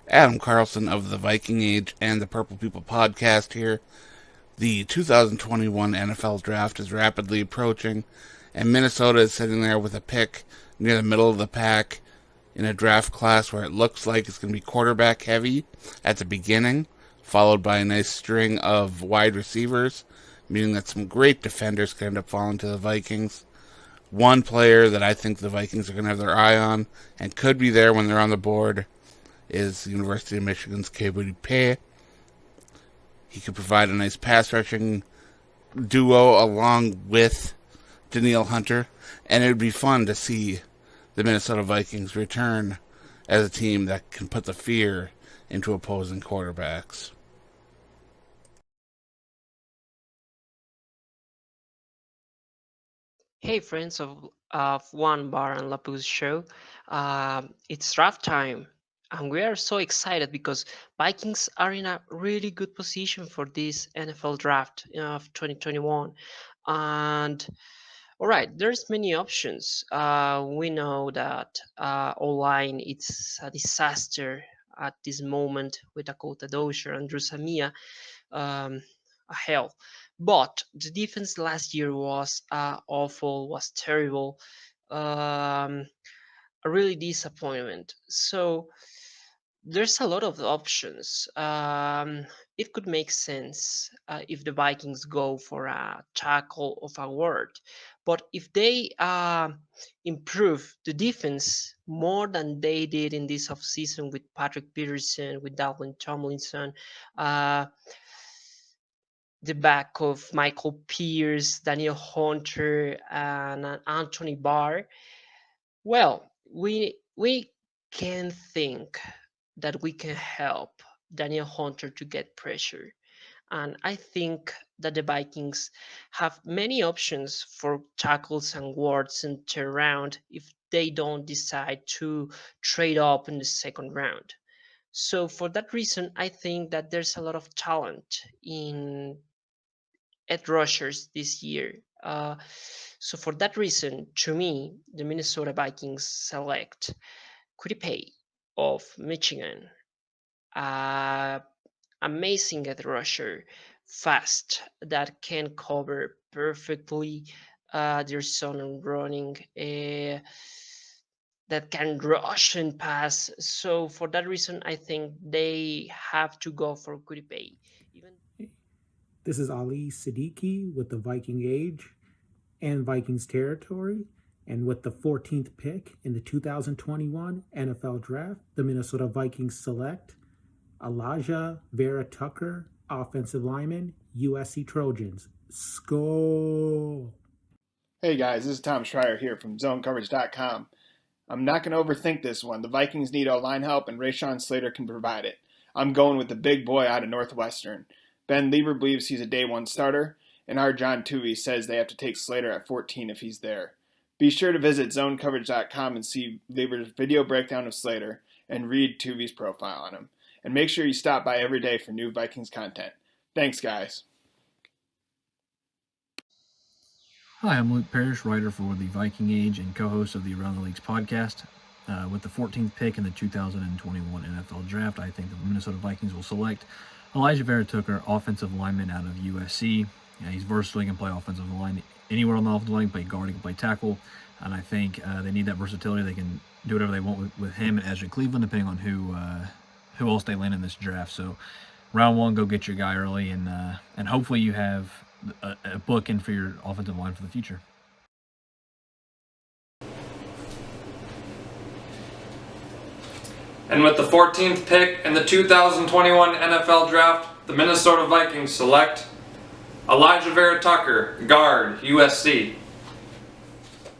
Adam Carlson of the Viking Age and the Purple People podcast here. The 2021 NFL draft is rapidly approaching, and Minnesota is sitting there with a pick near the middle of the pack in a draft class where it looks like it's going to be quarterback heavy at the beginning, followed by a nice string of wide receivers, meaning that some great defenders could end up falling to the Vikings. One player that I think the Vikings are going to have their eye on and could be there when they're on the board is the University of Michigan's Quidi Pay. He could provide a nice pass rushing duo along with Danielle Hunter, and it would be fun to see the Minnesota Vikings return as a team that can put the fear into opposing quarterbacks. Hey, friends of Onebar and Lupagus show. It's draft time, and we are so excited because Vikings are in a really good position for this NFL draft of 2021. And all right, there's many options. We know that online it's a disaster at this moment with Dakota Dozier and Drew Samia, um, a hell. But the defense last year was awful, was terrible, um, a really disappointment. So there's a lot of options. It could make sense if the Vikings go for a tackle of a word, but if they improve the defense more than they did in this offseason with Patrick Peterson, with Dalvin Tomlinson, uh, the back of Michael Pierce, Daniel Hunter, and Anthony Barr, well, we can think that we can help Daniel Hunter to get pressure. And I think that the Vikings have many options for tackles and wards and turn around if they don't decide to trade up in the second round. So for that reason, I think that there's a lot of talent in edge rushers this year. So for that reason, to me, the Minnesota Vikings select Quiripay of Michigan, uh, amazing edge rusher, fast that can cover perfectly their zone and running. That can rush and pass. So for that reason, I think they have to go for Quiripay. Even This is Ali Siddiqui with the Viking Age and Vikings Territory. And with the 14th pick in the 2021 NFL Draft, the Minnesota Vikings select Elijah Vera Tucker, offensive lineman, USC Trojans. Skull. Hey guys, this is Tom Schreier here from ZoneCoverage.com. I'm not going to overthink this one. The Vikings need O-line help, and Rashawn Slater can provide it. I'm going with the big boy out of Northwestern. Ben Lieber believes he's a day one starter, and our John Tuvey says they have to take Slater at 14 if he's there. Be sure to visit ZoneCoverage.com and see Lieber's video breakdown of Slater and read Tuvey's profile on him. And make sure you stop by every day for new Vikings content. Thanks, guys. Hi, I'm Luke Parrish, writer for the Viking Age and co-host of the Around the Leagues podcast. With the 14th pick in the 2021 NFL Draft, I think the Minnesota Vikings will select Elijah Vera Tucker, offensive lineman out of USC. He's versatile, he can play offensive line anywhere on the offensive line, play guard, he can play tackle, and I think they need that versatility. They can do whatever they want with him and Ezra Cleveland, depending on who else they land in this draft. So, round one, go get your guy early, and hopefully you have a bookend for your offensive line for the future. And with the 14th pick in the 2021 NFL Draft, the Minnesota Vikings select Elijah Vera Tucker, guard, USC.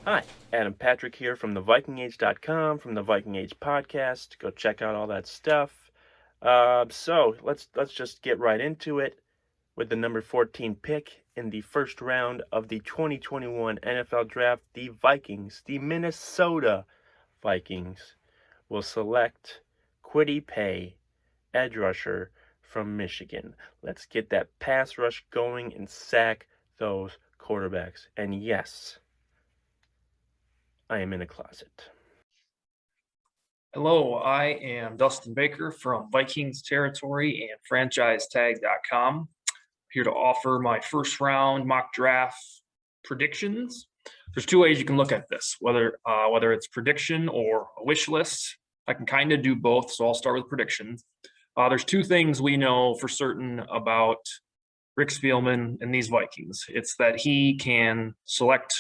Hi, Adam Patrick here from the VikingAge.com, from the Viking Age podcast. Go check out all that stuff. So let's just get right into it with the number 14 pick in the first round of the 2021 NFL Draft. The Vikings, the Minnesota Vikings, will select Kwity Paye, edge rusher from Michigan. Let's get that pass rush going and sack those quarterbacks. And yes, I am in a closet. Hello, I am Dustin Baker from Vikings Territory and FranchiseTag.com. Here to offer my first round mock draft predictions. There's two ways you can look at this, whether it's prediction or a wish list. I can kind of do both, so I'll start with predictions. There's two things we know for certain about Rick Spielman and these Vikings. It's that he can select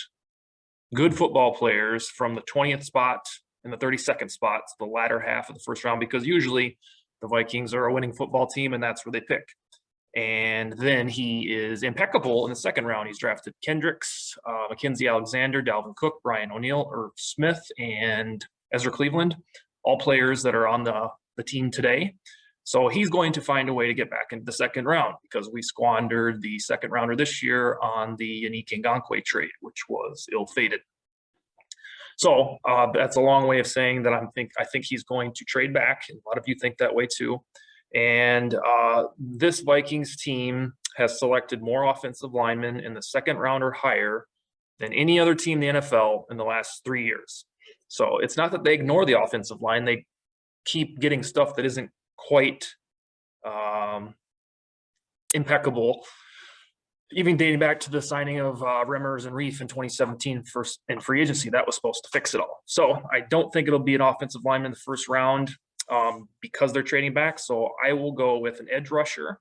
good football players from the 20th spot and the 32nd spot to the latter half of the first round, because usually the Vikings are a winning football team and that's where they pick. And then he is impeccable in the second round. He's drafted Kendricks, Mackenzie Alexander, Dalvin Cook, Brian O'Neill, Irv Smith, and Ezra Cleveland, all players that are on the team today. So he's going to find a way to get back into the second round, because we squandered the second rounder this year on the Yannick Ngakoue trade, which was ill-fated. So that's a long way of saying that I think he's going to trade back. And a lot of you think that way too. And this Vikings team has selected more offensive linemen in the second round or higher than any other team in the NFL in the last 3 years. So it's not that they ignore the offensive line. They keep getting stuff that isn't quite impeccable, even dating back to the signing of Remmers and Reef in 2017 in free agency. That was supposed to fix it all. So I don't think it'll be an offensive lineman in the first round because they're trading back. So I will go with an edge rusher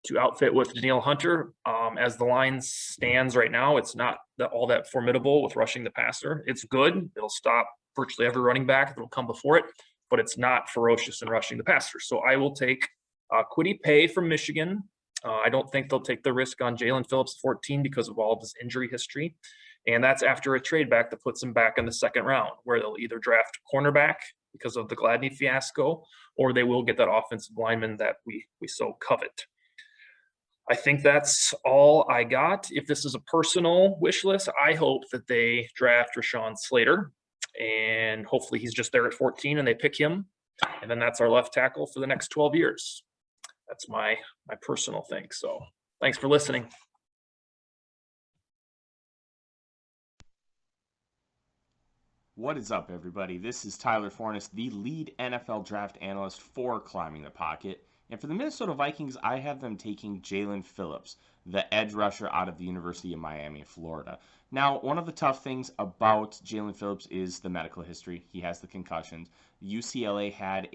to outfit with Danielle Hunter. As the line stands right now, it's not all that formidable with rushing the passer. It's good. It'll stop virtually every running back that will come before it, but it's not ferocious in rushing the passer. So I will take Kwity Paye from Michigan. I don't think they'll take the risk on Jalen Phillips 14 because of all of his injury history. And that's after a trade back that puts him back in the second round, where they'll either draft a cornerback because of the Gladney fiasco, or they will get that offensive lineman that we so covet. I think that's all I got. If this is a personal wish list, I hope that they draft Rashawn Slater, and hopefully he's just there at 14 and they pick him. And then that's our left tackle for the next 12 years. That's my personal thing. So thanks for listening. What is up, everybody? This is Tyler Fornes, the lead NFL draft analyst for Climbing the Pocket. And for the Minnesota Vikings, I have them taking Jalen Phillips, the edge rusher out of the University of Miami, Florida. Now, one of the tough things about Jalen Phillips is the medical history. He has the concussions. UCLA had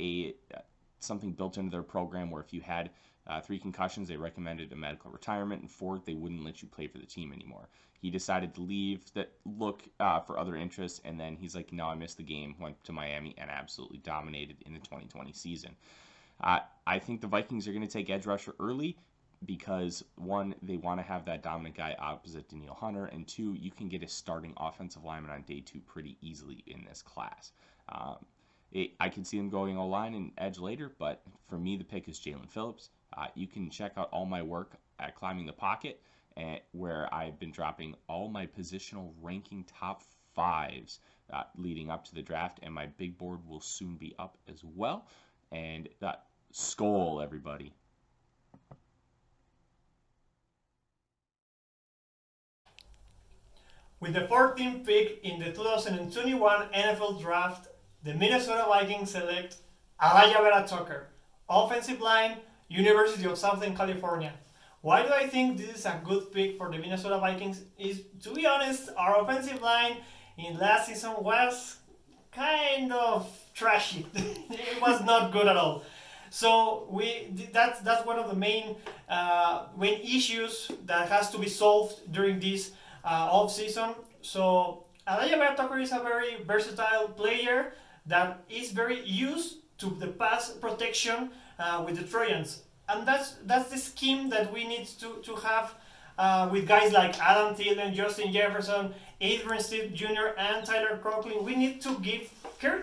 something built into their program where if you had 3 concussions, they recommended a medical retirement, and 4, they wouldn't let you play for the team anymore. He decided to leave, look for other interests, and then he's like, no, I missed the game, went to Miami, and absolutely dominated in the 2020 season. I think the Vikings are going to take edge rusher early because, 1, they want to have that dominant guy opposite Danielle Hunter, and 2, you can get a starting offensive lineman on day 2 pretty easily in this class. I can see them going O-line and edge later, but for me, the pick is Jalen Phillips. You can check out all my work at Climbing the Pocket, where I've been dropping all my positional ranking top 5s leading up to the draft, and my big board will soon be up as well. And Skol, everybody. With the 14th pick in the 2021 NFL Draft, the Minnesota Vikings select Alaya Vera Tucker, offensive line, University of Southern California. Why do I think this is a good pick for the Minnesota Vikings? Is, to be honest, our offensive line in last season was kind of trashy. It was not good at all. So that's one of the main issues that has to be solved during this off season. So Alaya Vera Tucker is a very versatile player that is very used to the pass protection with the Trojans, and that's the scheme that we need to have with guys like Adam Thielen, Justin Jefferson, Adrian Steve Jr., and Tyler Conklin. We need to give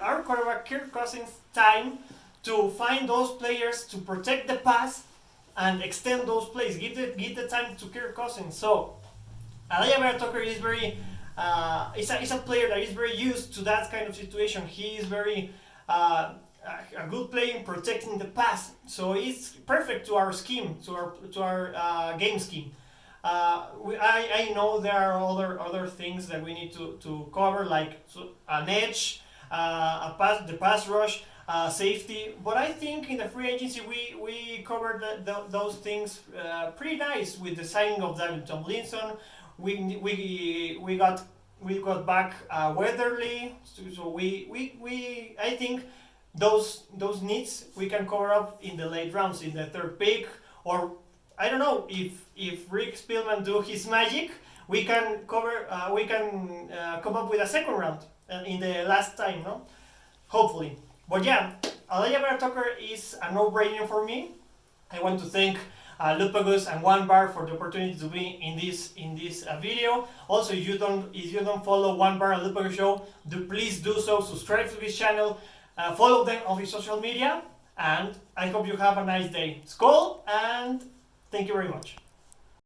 our quarterback Kirk Cousins time to find those players to protect the pass and extend those plays. Give the time to Kirk Cousins. So Alaya Vera Tucker is very is a player that is very used to that kind of situation. He is very a good player in protecting the pass. So it's perfect to our scheme, to our game scheme. I know there are other things that we need to cover, like an edge, the pass rush, safety. But I think in the free agency we covered those things pretty nice with the signing of David Tomlinson. We got back Weatherly, so we I think those needs we can cover up in the late rounds, in the third pick, or I don't know if Rick Spielman do his magic, we can come up with a second round in the last time, no? Hopefully. But yeah, Elijah Vera Tucker is a no-brainer for me. I want to thank Lupagus and Onebar for the opportunity to be in this video. Also, if you don't follow Onebar and Lupagus show, please do so. Subscribe to this channel, follow them on his social media, and I hope you have a nice day. Skål, and thank you very much.